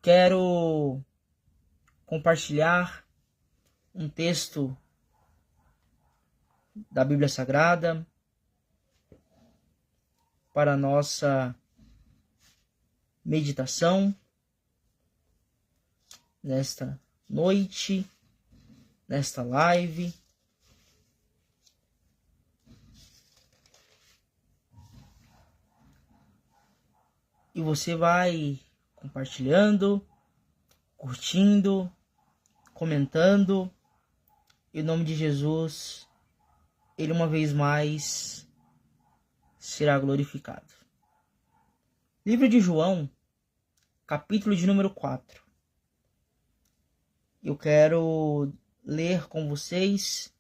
quero compartilhar um texto da Bíblia Sagrada para a nossa meditação nesta noite, nesta live. E você vai compartilhando, curtindo, comentando. Em nome de Jesus, Ele uma vez mais será glorificado. Livro de João, capítulo de número 4. Eu quero ler com vocês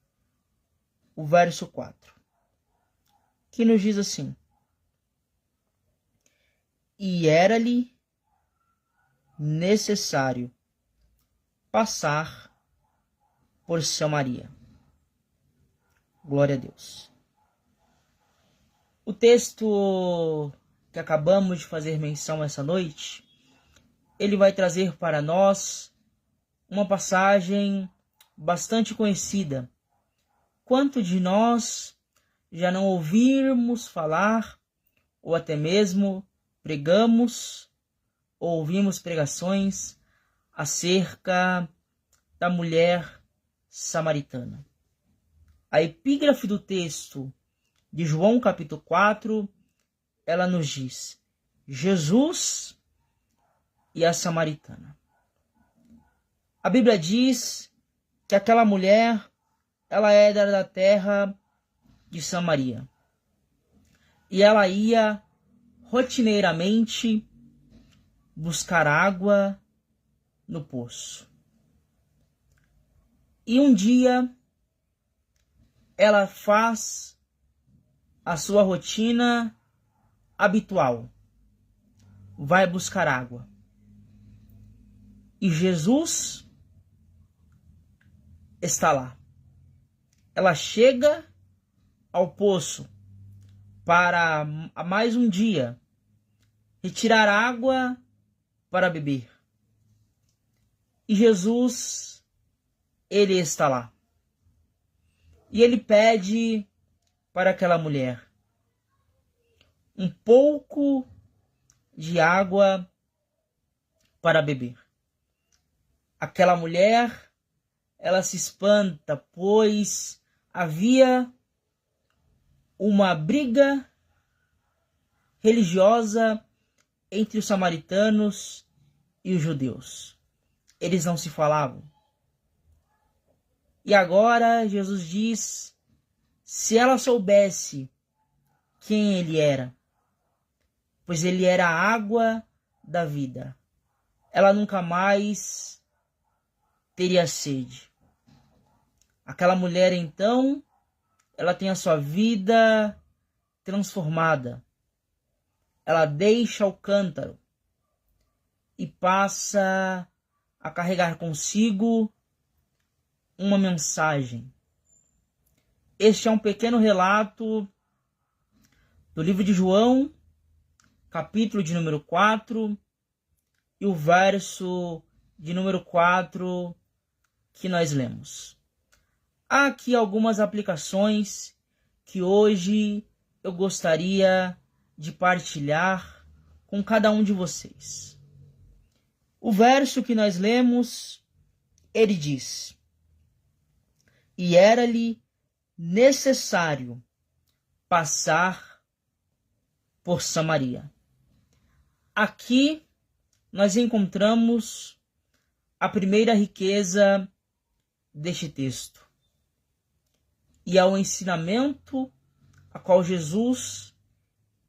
o verso 4, que nos diz assim: E era-lhe necessário passar por Samaria. Glória a Deus. O texto que acabamos de fazer menção essa noite, ele vai trazer para nós uma passagem bastante conhecida. Quanto de nós já não ouvirmos falar, ou até mesmo pregamos, ou ouvimos pregações acerca da mulher samaritana. A epígrafe do texto de João capítulo 4, ela nos diz: Jesus e a samaritana. A Bíblia diz que aquela mulher, ela era da terra de Samaria. E ela ia rotineiramente buscar água no poço. E um dia ela faz a sua rotina habitual. Vai buscar água. E Jesus está lá. Ela chega ao poço para mais um dia retirar água para beber. E Jesus, ele está lá. E ele pede para aquela mulher um pouco de água para beber. Aquela mulher, ela se espanta, pois havia uma briga religiosa entre os samaritanos e os judeus. Eles não se falavam. E agora Jesus diz, se ela soubesse quem ele era, pois ele era a água da vida, ela nunca mais teria sede. Aquela mulher, então, ela tem a sua vida transformada. Ela deixa o cântaro e passa a carregar consigo uma mensagem. Este é um pequeno relato do livro de João, capítulo de número 4, e o verso de número 4 que nós lemos. Há aqui algumas aplicações que hoje eu gostaria de partilhar com cada um de vocês. O verso que nós lemos, ele diz: E era-lhe necessário passar por Samaria. Aqui nós encontramos a primeira riqueza deste texto. E é o ensinamento a qual Jesus,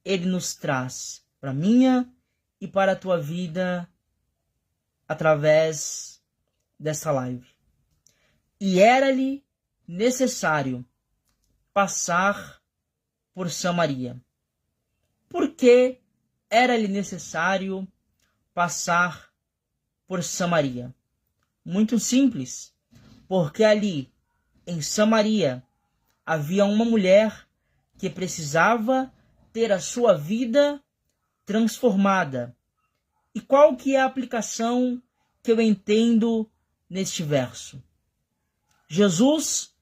ele nos traz para a minha e para a tua vida através dessa live. E era-lhe necessário passar por Samaria. Por que era-lhe necessário passar por Samaria? Muito simples, porque ali em Samaria havia uma mulher que precisava ter a sua vida transformada E qual que é a aplicação que eu entendo neste verso? Jesus,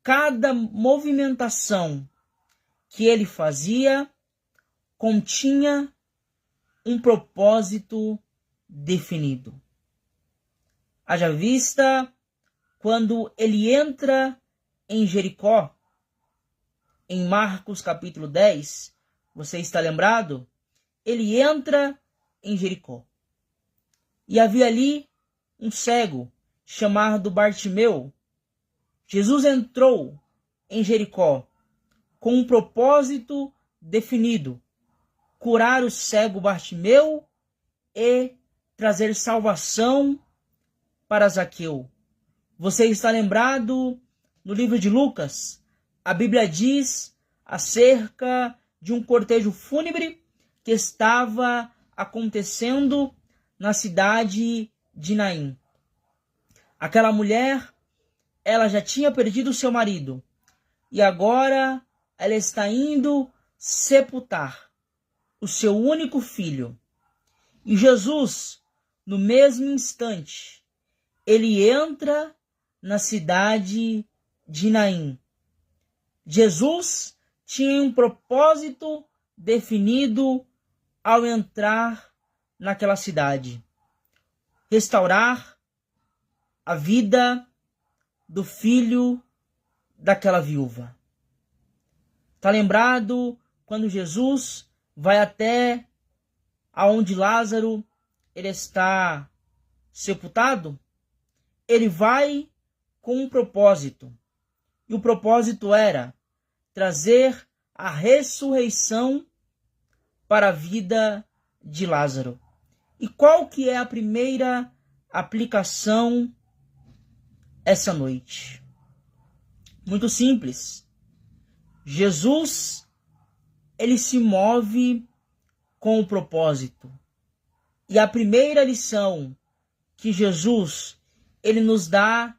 cada movimentação que ele fazia, continha um propósito definido. Haja vista quando ele entra em Jericó, em Marcos capítulo 10, você está lembrado? Ele entra em Jericó. E havia ali um cego chamado Bartimeu. Jesus entrou em Jericó com um propósito definido: curar o cego Bartimeu e trazer salvação para Zaqueu. Você está lembrado no livro de Lucas? A Bíblia diz acerca de um cortejo fúnebre que estava acontecendo na cidade de Naim. Aquela mulher, ela já tinha perdido seu marido e agora ela está indo sepultar o seu único filho. E Jesus, no mesmo instante, ele entra na cidade de Naim. Jesus tinha um propósito definido ao entrar naquela cidade: restaurar a vida do filho daquela viúva. Está lembrado quando Jesus vai até aonde Lázaro ele está sepultado? Ele vai com um propósito. E o propósito era trazer a ressurreição para a vida de Lázaro. E qual que é a primeira aplicação essa noite? Muito simples. Jesus, ele se move com o propósito. E a primeira lição que Jesus ele nos dá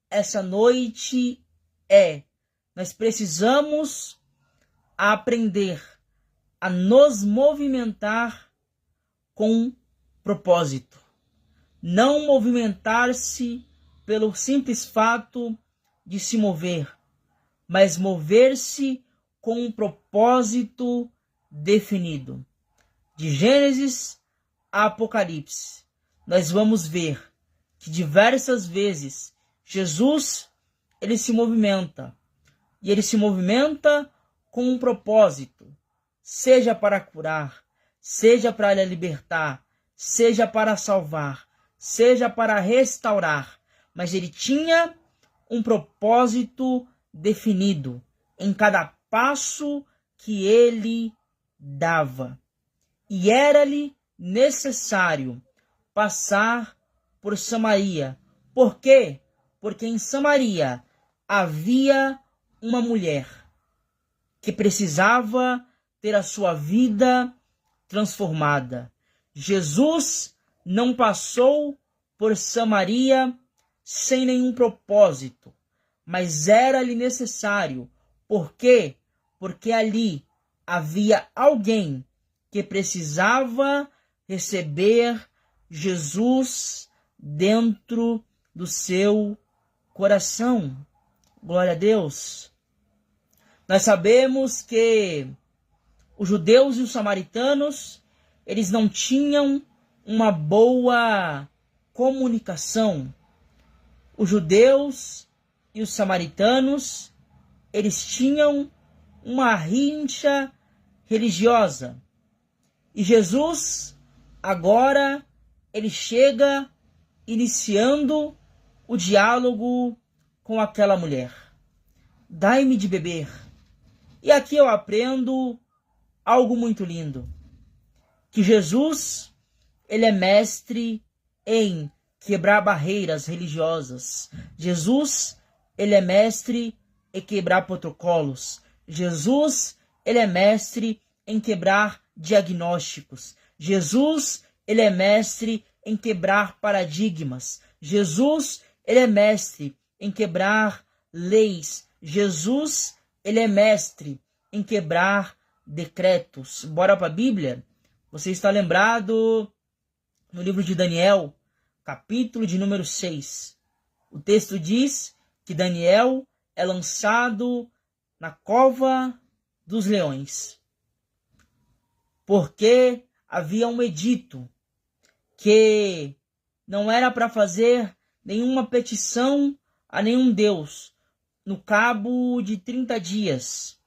essa noite é: nós precisamos aprender a nos movimentar com propósito. Não movimentar-se pelo simples fato de se mover, mas mover-se com um propósito definido. De Gênesis a Apocalipse, nós vamos ver que diversas vezes Jesus ele se movimenta. E ele se movimenta com um propósito, seja para curar, seja para libertar, seja para salvar, seja para restaurar. Mas ele tinha um propósito definido em cada passo que ele dava. E era-lhe necessário passar por Samaria. Por quê? Porque em Samaria havia uma mulher que precisava ter a sua vida transformada. Jesus não passou por Samaria sem nenhum propósito, mas era-lhe necessário. Por quê? Porque ali havia alguém que precisava receber Jesus dentro do seu coração. Glória a Deus. Nós sabemos que os judeus e os samaritanos, eles não tinham uma boa comunicação. Os judeus e os samaritanos, eles tinham uma rincha religiosa. E Jesus, agora, ele chega iniciando o diálogo com aquela mulher. Dai-me de beber. E aqui eu aprendo algo muito lindo. Que Jesus, ele é mestre em quebrar barreiras religiosas. Jesus, ele é mestre em quebrar protocolos. Jesus, ele é mestre em quebrar diagnósticos. Jesus, ele é mestre em quebrar paradigmas. Jesus, ele é mestre em quebrar leis. Jesus, ele é mestre em quebrar decretos. Bora para a Bíblia? Você está lembrado no livro de Daniel, capítulo de número 6. O texto diz que Daniel é lançado na cova dos leões, porque havia um edito que não era para fazer nenhuma petição a nenhum deus no cabo de 30 dias.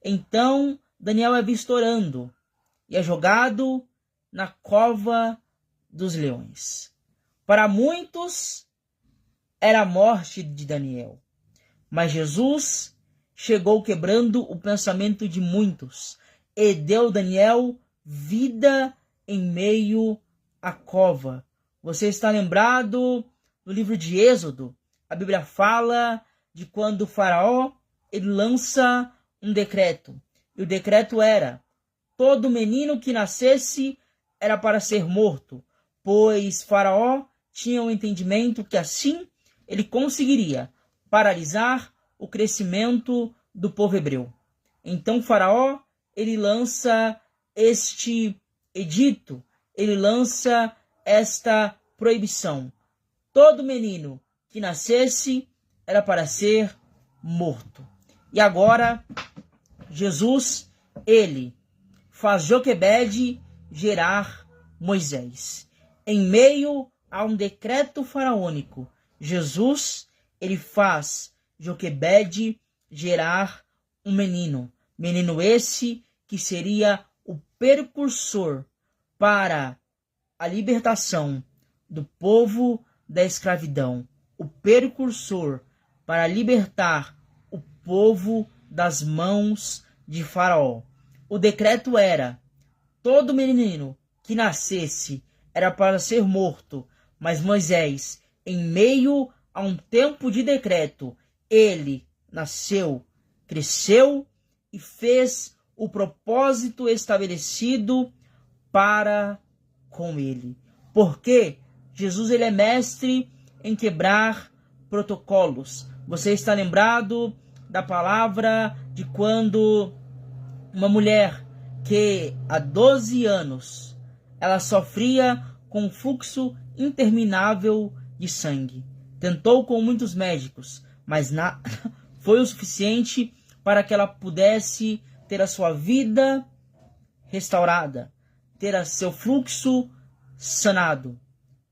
Então Daniel é visto orando e é jogado na cova dos leões. Para muitos era a morte de Daniel, mas Jesus chegou quebrando o pensamento de muitos e deu Daniel vida em meio à cova. Você está lembrado no livro de Êxodo? A Bíblia fala de quando o faraó ele lança um decreto. E o decreto era: todo menino que nascesse era para ser morto, pois faraó tinha um entendimento que assim ele conseguiria paralisar o crescimento do povo hebreu. Então faraó ele lança este edito, ele lança esta proibição. Todo menino que nascesse era para ser morto. E agora Jesus, ele faz Joquebede gerar Moisés. Em meio a um decreto faraônico, Jesus, ele faz Joquebede gerar um menino. Menino esse que seria o precursor para a libertação do povo da escravidão. O precursor para libertar o povo das mãos de Faraó. O decreto era: todo menino que nascesse era para ser morto, mas Moisés, em meio a um tempo de decreto, ele nasceu, cresceu e fez o propósito estabelecido para com ele. Porque Jesus ele é mestre em quebrar protocolos. Você está lembrado da palavra de quando uma mulher que há 12 anos ela sofria com um fluxo interminável de sangue. Tentou com muitos médicos, mas nada foi o suficiente para que ela pudesse ter a sua vida restaurada, ter seu fluxo sanado.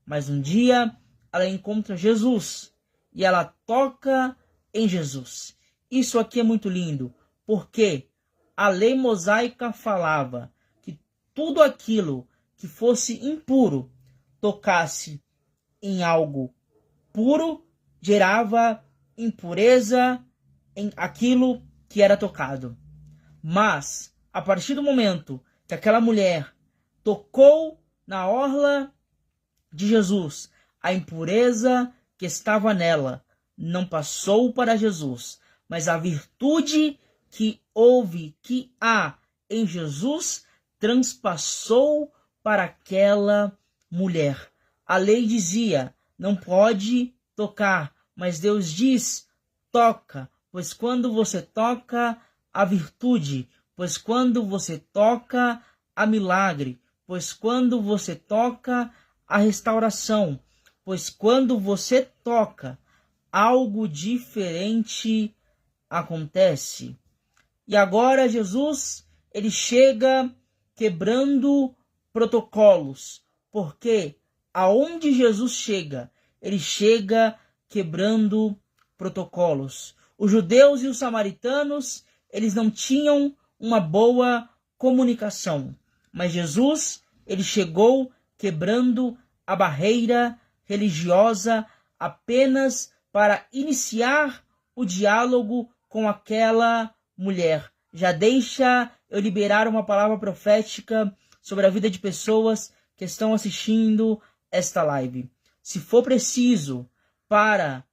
Mas um dia ela encontra Jesus e ela toca em Jesus. Isso aqui é muito lindo, porque a lei mosaica falava que tudo aquilo que fosse impuro, tocasse em algo puro, gerava impureza em aquilo que era tocado. Mas, a partir do momento que aquela mulher tocou na orla de Jesus, a impureza que estava nela não passou para Jesus, mas a virtude que houve, que há em Jesus, transpassou para aquela mulher. A lei dizia: não pode tocar, mas Deus diz: toca, pois quando você toca, há virtude, pois quando você toca, há milagre, pois quando você toca, há restauração, pois quando você toca, algo diferente acontece. E agora Jesus, ele chega quebrando protocolos, porque aonde Jesus chega, ele chega quebrando protocolos. Os judeus e os samaritanos, eles não tinham uma boa comunicação, mas Jesus, ele chegou quebrando a barreira religiosa apenas para iniciar o diálogo com aquela mulher. Já deixa eu liberar uma palavra profética sobre a vida de pessoas que estão assistindo esta live. Se for preciso para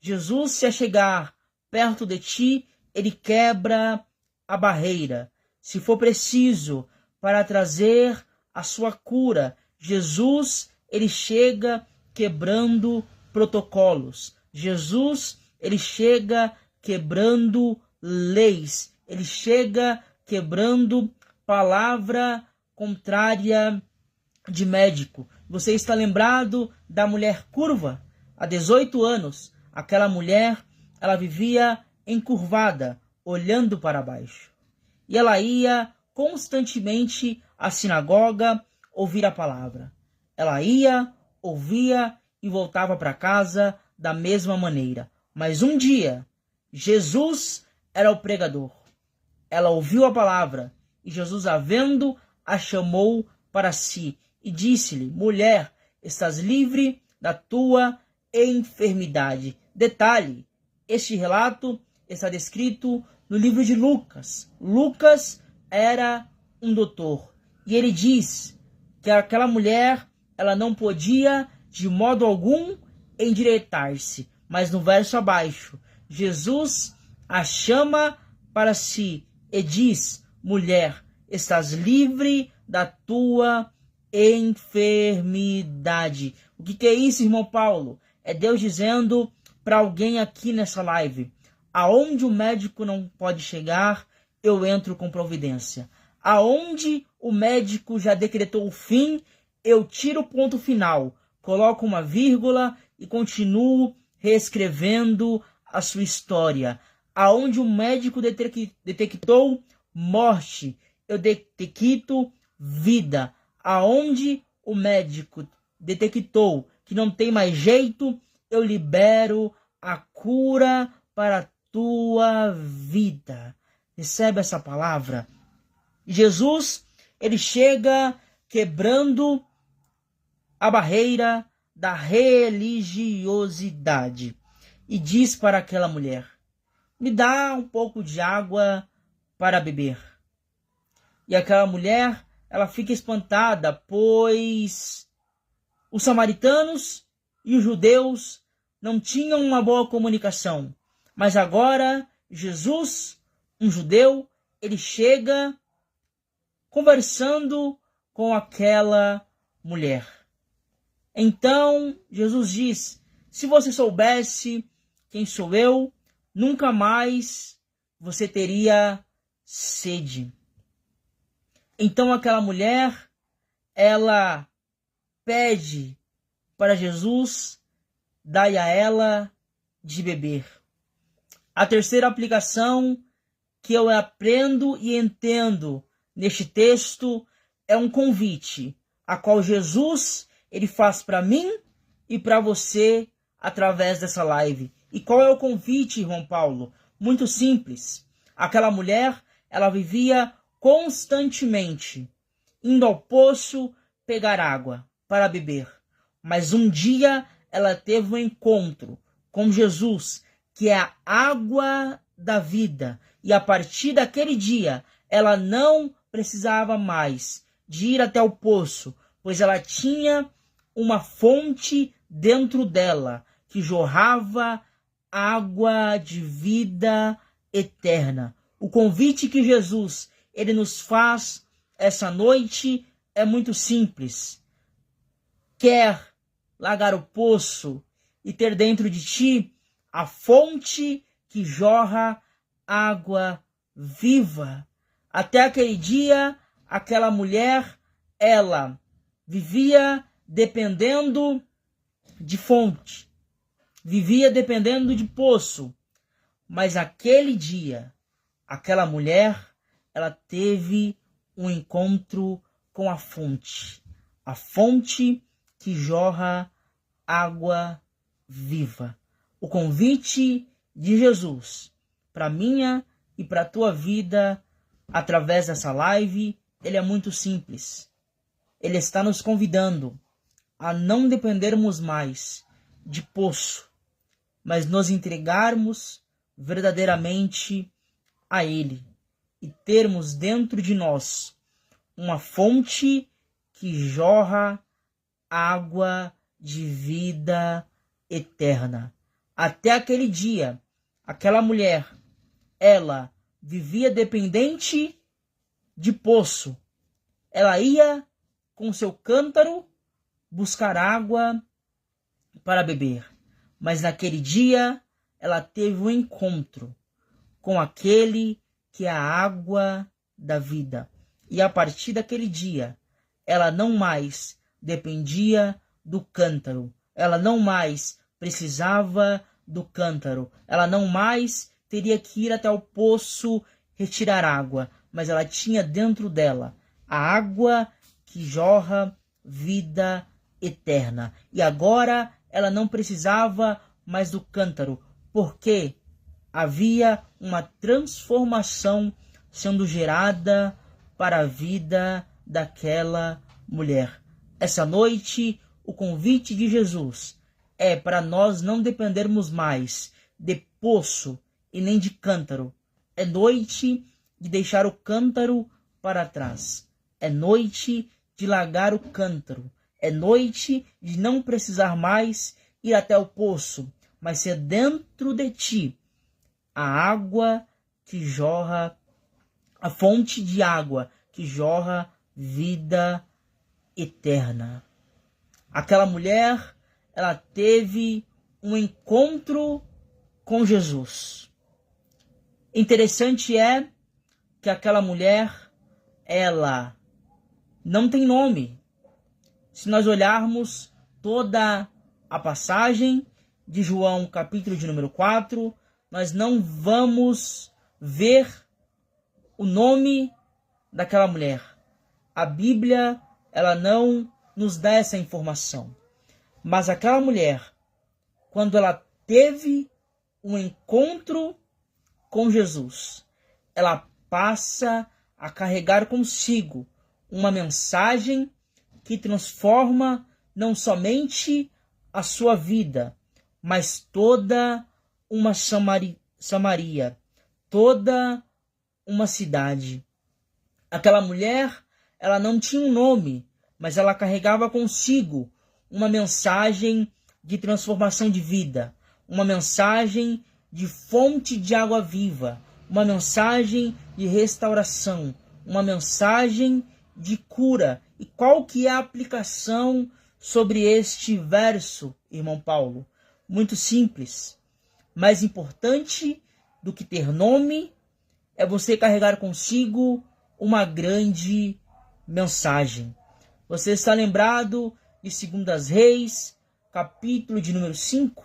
Jesus se achegar perto de ti, ele quebra a barreira. Se for preciso para trazer a sua cura, Jesus, ele chega quebrando protocolos. Jesus, ele chega quebrando leis. Ele chega quebrando palavra contrária de médico. Você está lembrado da mulher curva? Há 18 anos, aquela mulher, ela vivia encurvada, olhando para baixo. E ela ia constantemente à sinagoga ouvir a palavra. Ela ia, ouvia e voltava para casa da mesma maneira. Mas um dia, Jesus era o pregador. Ela ouviu a palavra e Jesus, a vendo, a chamou para si e disse-lhe: mulher, estás livre da tua enfermidade. Detalhe, este relato está descrito no livro de Lucas. Lucas era um doutor e ele diz que aquela mulher, ela não podia de modo algum endireitar-se. Mas no verso abaixo, Jesus a chama para si e diz: mulher, estás livre da tua enfermidade. O que é isso, irmão Paulo? É Deus dizendo para alguém aqui nessa live: aonde o médico não pode chegar, eu entro com providência. Aonde o médico já decretou o fim, eu tiro o ponto final, coloco uma vírgula e continuo reescrevendo a sua história. Aonde o médico detectou morte, eu detecto vida. Aonde o médico detectou que não tem mais jeito, eu libero a cura para a tua vida. Recebe essa palavra? Jesus, ele chega quebrando a barreira da religiosidade e diz para aquela mulher: me dá um pouco de água para beber. E aquela mulher, ela fica espantada, pois os samaritanos e os judeus não tinham uma boa comunicação. Mas agora, Jesus, um judeu, ele chega conversando com aquela mulher. Então, Jesus diz: se você soubesse quem sou eu, nunca mais você teria sede. Então aquela mulher, ela pede para Jesus dar a ela de beber. A terceira aplicação que eu aprendo e entendo neste texto é um convite, a qual Jesus ele faz para mim e para você através dessa live. E qual é o convite, irmão Paulo? Muito simples. Aquela mulher, ela vivia constantemente indo ao poço pegar água para beber. Mas um dia ela teve um encontro com Jesus, que é a água da vida. E a partir daquele dia, ela não precisava mais de ir até o poço, pois ela tinha uma fonte dentro dela que jorrava água de vida eterna. O convite que Jesus ele nos faz essa noite é muito simples. Quer largar o poço e ter dentro de ti a fonte que jorra água viva? Até aquele dia, aquela mulher, ela vivia dependendo de fonte, vivia dependendo de poço. Mas aquele dia, aquela mulher, ela teve um encontro com a fonte que jorra água viva. O convite de Jesus para minha e para a tua vida através dessa live, ele é muito simples. Ele está nos convidando a não dependermos mais de poço, mas nos entregarmos verdadeiramente a Ele e termos dentro de nós uma fonte que jorra água de vida eterna. Até aquele dia, aquela mulher, ela vivia dependente de poço. Ela ia com seu cântaro buscar água para beber. Mas naquele dia, ela teve um encontro com aquele que é a água da vida. E a partir daquele dia, ela não mais dependia do cântaro. Ela não mais precisava do cântaro. Ela não mais teria que ir até o poço retirar água, mas ela tinha dentro dela a água que jorra vida eterna. E agora ela não precisava mais do cântaro, porque havia uma transformação sendo gerada para a vida daquela mulher. Essa noite, o convite de Jesus é para nós não dependermos mais de poço e nem de cântaro. É noite de deixar o cântaro para trás. É noite de largar o cântaro. É noite de não precisar mais ir até o poço, mas ser dentro de ti a água que jorra, a fonte de água que jorra vida eterna. Aquela mulher, ela teve um encontro com Jesus. Interessante é que aquela mulher, ela não tem nome. Se nós olharmos toda a passagem de João, capítulo de número 4, nós não vamos ver o nome daquela mulher. A Bíblia, ela não nos dá essa informação. Mas aquela mulher, quando ela teve um encontro com Jesus, ela passa a carregar consigo uma mensagem que transforma não somente a sua vida, mas toda uma Samaria, toda uma cidade. Aquela mulher, ela não tinha um nome, mas ela carregava consigo uma mensagem de transformação de vida, uma mensagem de fonte de água viva, uma mensagem de restauração, uma mensagem de cura. E qual que é a aplicação sobre este verso, irmão Paulo? Muito simples. Mais importante do que ter nome é você carregar consigo uma grande mensagem. Você está lembrado de 2 Reis, capítulo de número 5?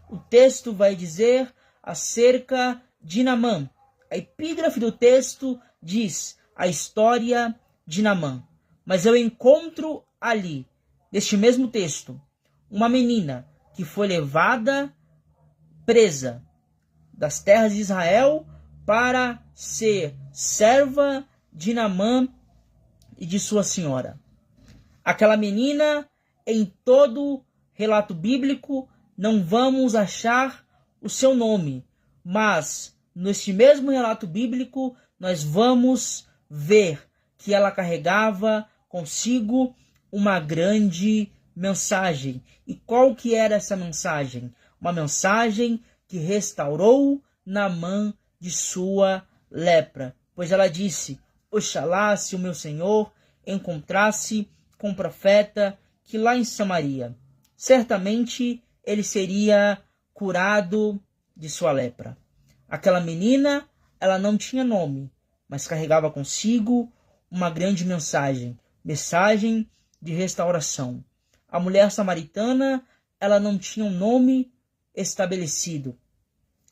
O texto vai dizer acerca de Naamã. A epígrafe do texto diz a história de Naamã. Mas eu encontro ali, neste mesmo texto, uma menina que foi levada presa das terras de Israel para ser serva de Naamã e de sua senhora. Aquela menina, em todo relato bíblico, não vamos achar o seu nome, mas neste mesmo relato bíblico nós vamos ver que ela carregava consigo uma grande mensagem. E qual que era essa mensagem? Uma mensagem que restaurou Naamã de sua lepra. Pois ela disse: Oxalá se o meu Senhor encontrasse com um profeta que lá em Samaria, certamente ele seria curado de sua lepra. Aquela menina, ela não tinha nome, mas carregava consigo uma grande mensagem, mensagem de restauração. A mulher samaritana, ela não tinha um nome estabelecido,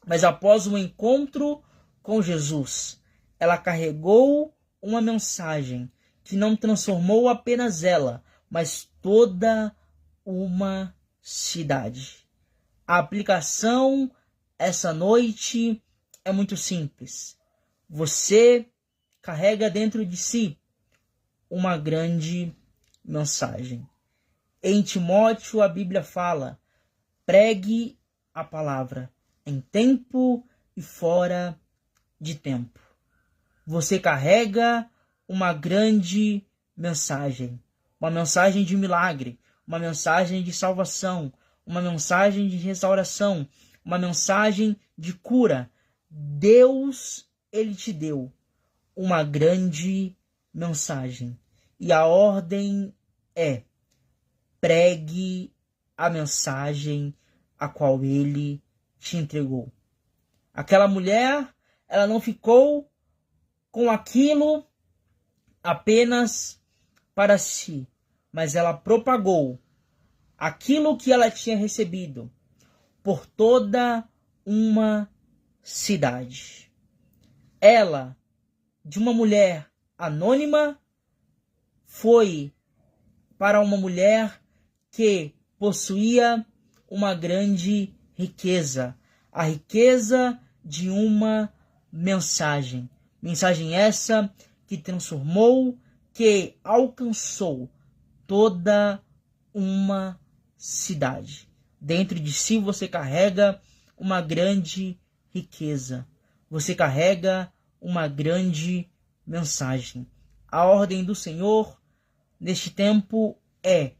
mas após o encontro com Jesus, ela carregou uma mensagem que não transformou apenas ela, mas toda uma cidade. A aplicação essa noite é muito simples. Você carrega dentro de si uma grande mensagem. Em Timóteo, a Bíblia fala: pregue a palavra em tempo e fora de tempo. Você carrega uma grande mensagem, uma mensagem de milagre, uma mensagem de salvação, uma mensagem de restauração, uma mensagem de cura. Deus, ele te deu uma grande mensagem. E a ordem é: pregue a mensagem a qual ele te entregou. Aquela mulher, ela não ficou com aquilo apenas para si. mas ela propagou aquilo que ela tinha recebido por toda uma cidade. Ela, de uma mulher anônima, foi para uma mulher que possuía uma grande riqueza, a riqueza de uma mensagem. Mensagem essa que transformou, que alcançou toda uma cidade. Dentro de si você carrega uma grande riqueza. Você carrega uma grande mensagem. A ordem do Senhor neste tempo é: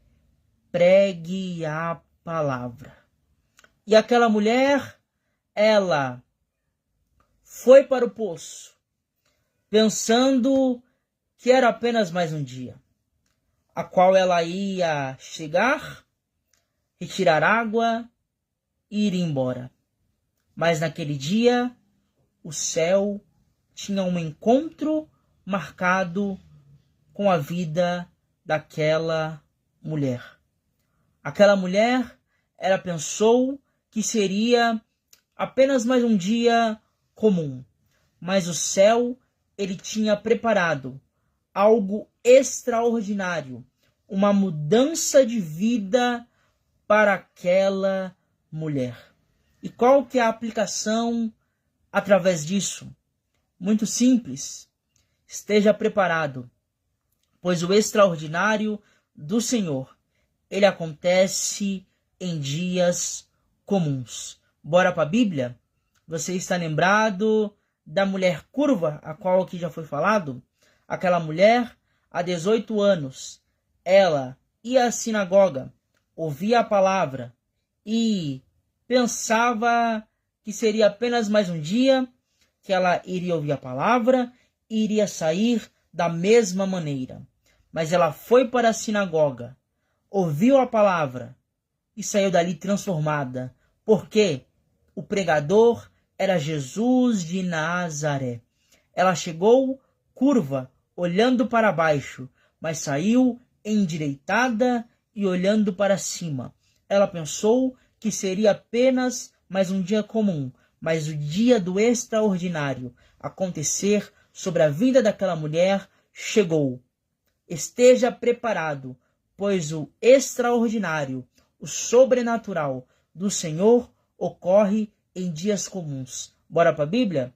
pregue a palavra. E aquela mulher, ela foi para o poço, pensando que era apenas mais um dia, a qual ela ia chegar, retirar água e ir embora. Mas naquele dia, o céu tinha um encontro marcado com a vida daquela mulher. Aquela mulher, ela pensou que seria apenas mais um dia comum, mas o céu, ele tinha preparado algo extraordinário, uma mudança de vida para aquela mulher. E qual que é a aplicação através disso? Muito simples. Esteja preparado, pois o extraordinário do Senhor, ele acontece em dias comuns. Bora para a Bíblia? Você está lembrado da mulher curva, a qual aqui já foi falado? Aquela mulher, há 18 anos, ela ia à sinagoga, ouvia a palavra e pensava que seria apenas mais um dia que ela iria ouvir a palavra e iria sair da mesma maneira. Mas ela foi para a sinagoga, ouviu a palavra e saiu dali transformada, porque o pregador era Jesus de Nazaré. Ela chegou curva, olhando para baixo, mas saiu endireitada e olhando para cima. Ela pensou que seria apenas mais um dia comum, mas o dia do extraordinário acontecer sobre a vida daquela mulher chegou. Esteja preparado, pois o extraordinário, o sobrenatural do Senhor ocorre em dias comuns. Bora para a Bíblia?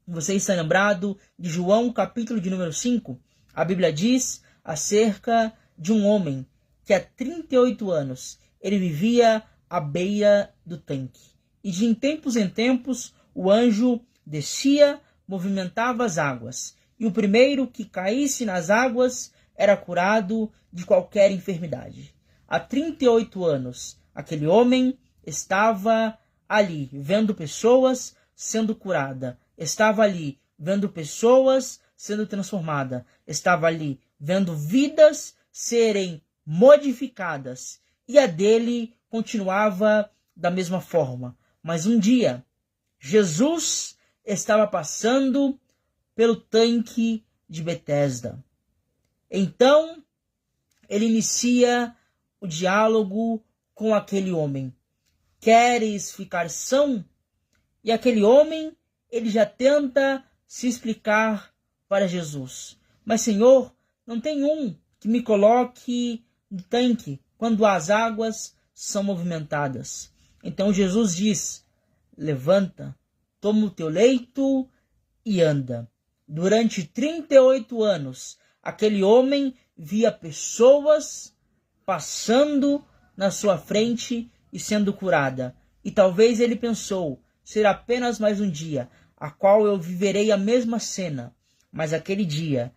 Você está lembrado de João, capítulo de número 5? A Bíblia diz acerca de um homem que há 38 anos ele vivia à beira do tanque. E de tempos em tempos o anjo descia, movimentava as águas. E o primeiro que caísse nas águas era curado de qualquer enfermidade. Há 38 anos, aquele homem estava ali, vendo pessoas sendo curadas. Estava ali, vendo pessoas sendo transformadas. Estava ali, vendo vidas serem modificadas. E a dele continuava da mesma forma. Mas um dia, Jesus estava passando pelo tanque de Betesda. Então, ele inicia o diálogo com aquele homem. Queres ficar são? E aquele homem, ele já tenta se explicar para Jesus. Mas, Senhor, não tem um que me coloque no tanque quando as águas são movimentadas. Então Jesus diz: levanta, toma o teu leito e anda. Durante 38 anos, aquele homem via pessoas passando na sua frente e sendo curada. E talvez ele pensou: será apenas mais um dia, a qual eu viverei a mesma cena. Mas aquele dia,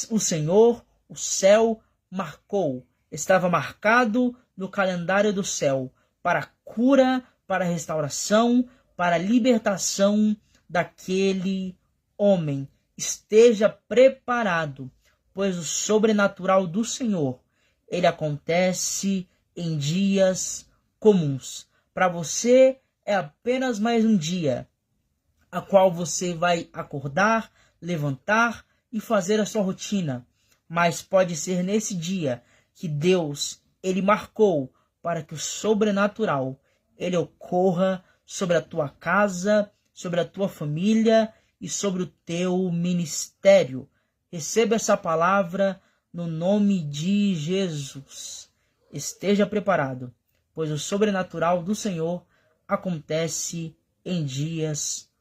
o Senhor, o céu, marcou. Estava marcado no calendário do céu para a cura, para a restauração, para a libertação daquele homem. Esteja preparado, pois o sobrenatural do Senhor, ele acontece em dias comuns. Para você é apenas mais um dia, a qual você vai acordar, levantar e fazer a sua rotina. Mas pode ser nesse dia que Deus, ele marcou para que o sobrenatural, ele ocorra sobre a tua casa, sobre a tua família e sobre o teu ministério. Receba essa palavra no nome de Jesus. Esteja preparado, pois o sobrenatural do Senhor acontece em dias